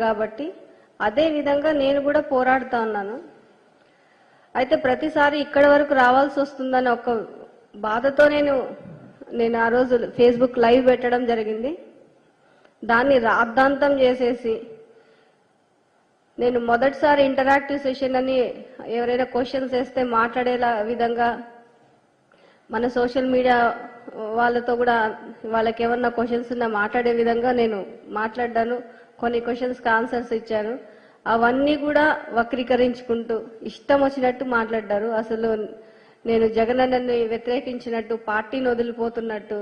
కాబట్టి అదే విధంగా నేను కూడా పోరాడుతా ఉన్నాను. అయితే ప్రతిసారి ఇక్కడి వరకు రావాల్సి వస్తుందని ఒక బాధతో నేను ఆ రోజు ఫేస్బుక్ లైవ్ పెట్టడం జరిగింది. దాన్ని రాద్ధాంతం చేసేసి నేను మొదటిసారి ఇంటరాక్టివ్ సెషన్ అని ఎవరైనా క్వశ్చన్స్ వేస్తే మాట్లాడేలా విధంగా మన సోషల్ మీడియా వాళ్ళతో కూడా వాళ్ళకి ఏమన్నా క్వశ్చన్స్ ఉన్నా మాట్లాడే విధంగా నేను మాట్లాడ్డాను. కొన్ని క్వశ్చన్స్కి ఆన్సర్స్ ఇచ్చాను. అవన్నీ కూడా వక్రీకరించుకుంటూ ఇష్టం వచ్చినట్టు మాట్లాడ్డారు. అసలు నేను జగనన్నని వ్యతిరేకించినట్టు, పార్టీని వదిలిపోతున్నట్టు,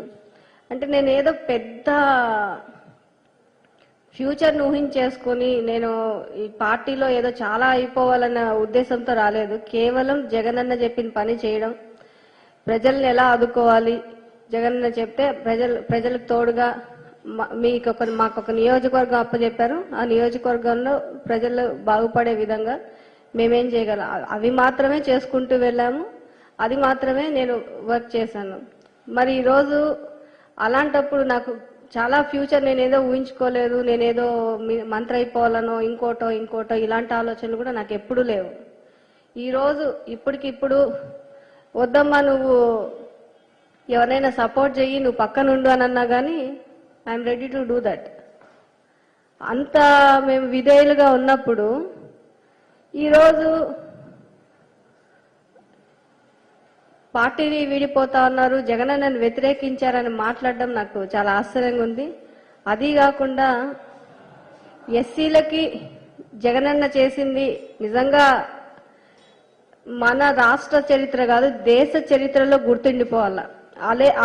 అంటే నేను ఏదో పెద్ద ఫ్యూచర్ని ఊహించేసుకొని నేను ఈ పార్టీలో ఏదో చాలా అయిపోవాలన్న ఉద్దేశంతో రాలేదు. కేవలం జగనన్న చెప్పిన పని చేయడం, ప్రజల్ని ఎలా ఆదుకోవాలి, జగనన్న చెప్తే ప్రజలకు తోడుగా మాకొక నియోజకవర్గం అప్పచెప్పారు. ఆ నియోజకవర్గంలో ప్రజలు బాగుపడే విధంగా మేమేం చేయగలం అవి మాత్రమే చేసుకుంటూ వెళ్ళాము. అది మాత్రమే నేను వర్క్ చేశాను. మరి ఈరోజు అలాంటప్పుడు నాకు చాలా ఫ్యూచర్ నేనేదో ఊహించుకోలేదు, నేనేదో మంత్రి అయిపోవాలనో ఇంకోటో ఇలాంటి ఆలోచనలు కూడా నాకు ఎప్పుడూ లేవు. ఈరోజు ఇప్పటికిప్పుడు వద్దమ్మా నువ్వు ఎవరైనా సపోర్ట్ చెయ్యి, నువ్వు పక్కనుండు అని అన్నా కానీ I'm ready to do that. అంత మేము విధేయులుగా ఉన్నప్పుడు ఈరోజు పార్టీని వీడిపోతా ఉన్నారు, జగనన్నను వ్యతిరేకించారని మాట్లాడడం నాకు చాలా ఆశ్చర్యంగా ఉంది. అది కాకుండా ఎస్సీలకి జగనన్న చేసింది నిజంగా మన రాష్ట్ర చరిత్ర కాదు, దేశ చరిత్రలో గుర్తుండిపోవాల.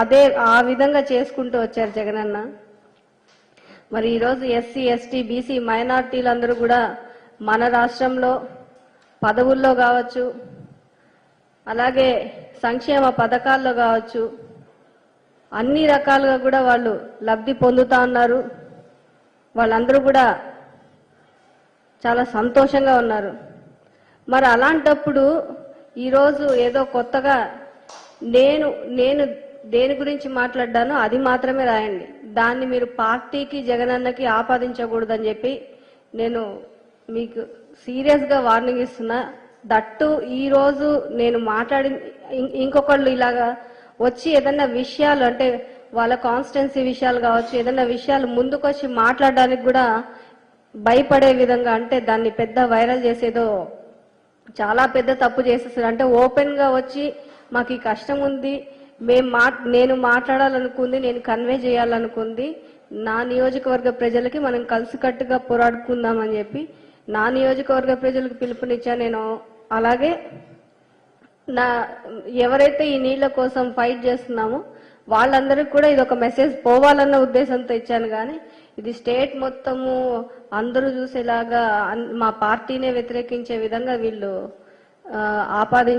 అదే ఆ విధంగా చేసుకుంటూ వచ్చారు జగనన్న. మరి ఈరోజు ఎస్సీ, ఎస్టీ, బీసీ మైనార్టీలందరూ కూడా మన రాష్ట్రంలో పదవుల్లో కావచ్చు, అలాగే సంక్షేమ పథకాల్లో కావచ్చు, అన్ని రకాలుగా కూడా వాళ్ళు లబ్ధి పొందుతా ఉన్నారు. వాళ్ళందరూ కూడా చాలా సంతోషంగా ఉన్నారు. మరి అలాంటప్పుడు ఈరోజు ఏదో కొత్తగా నేను దేని గురించి మాట్లాడ్డానో అది మాత్రమే రాయండి, దాన్ని మీరు పార్టీకి జగనన్నకి ఆపాదించకూడదని చెప్పి నేను మీకు సీరియస్గా వార్నింగ్ ఇస్తున్నా. దట్టు ఈరోజు నేను ఇంకొకళ్ళు ఇలాగా వచ్చి ఏదన్నా విషయాలు అంటే వాళ్ళ కాన్స్టిట్యున్సీ విషయాలు కావచ్చు, ఏదన్నా విషయాలు ముందుకొచ్చి మాట్లాడడానికి కూడా భయపడే విధంగా, అంటే దాన్ని పెద్ద వైరల్ చేసేదో చాలా పెద్ద తప్పు చేసేస్తారు. అంటే ఓపెన్ గా వచ్చి మాకు ఈ కష్టం ఉంది, నేను మాట్లాడాలనుకుంది, నేను కన్వే చేయాలనుకుంది నా నియోజకవర్గ ప్రజలకి మనం కలిసికట్టుగా పోరాడుకుందామని చెప్పి నా నియోజకవర్గ ప్రజలకు పిలుపునిచ్చా నేను. అలాగే ఎవరైతే ఈ నీళ్ల కోసం ఫైట్ చేస్తున్నామో వాళ్ళందరికీ కూడా ఇది ఒక మెసేజ్ పోవాలన్న ఉద్దేశంతో ఇచ్చాను. కానీ ఇది స్టేట్ మొత్తము అందరూ చూసేలాగా మా పార్టీనే వ్యతిరేకించే విధంగా వీళ్ళు ఆపాదించి